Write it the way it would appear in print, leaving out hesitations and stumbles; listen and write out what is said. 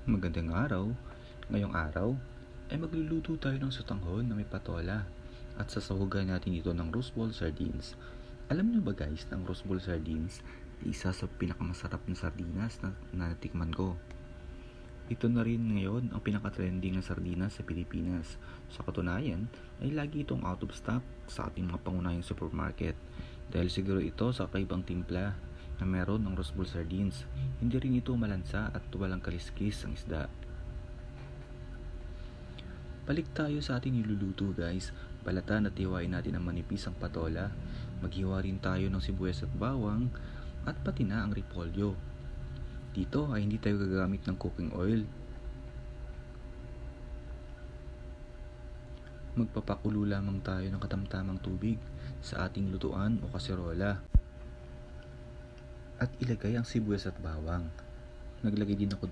Magandang araw. Ngayong araw ay magluluto tayo ng sotanghon na may patola at sasahugan natin ito ng roast ball sardines. Alam niyo ba guys na ang roast ball sardines ay isa sa pinakamasarap na sardinas na natikman ko. Ito na rin ngayon ang pinaka-trending na sardinas sa Pilipinas. Sa katunayan ay lagi itong out of stock sa ating mga pangunahing supermarket dahil siguro ito sa kaibang timpla na meron ng roast ball sardines. Hindi rin ito malansa at walang kaliskis ang isda. Balik tayo sa ating niluluto guys. Balatan at hiwain natin ang manipis ang patola. Maghiwa rin tayo ng sibuyas at bawang at pati na ang repolyo. Dito ay hindi tayo gagamit ng cooking oil. Magpapakulo lamang tayo ng katamtamang tubig sa ating lutuan o kaserola. At ilagay ang sibuyas at bawang. Naglagay din ako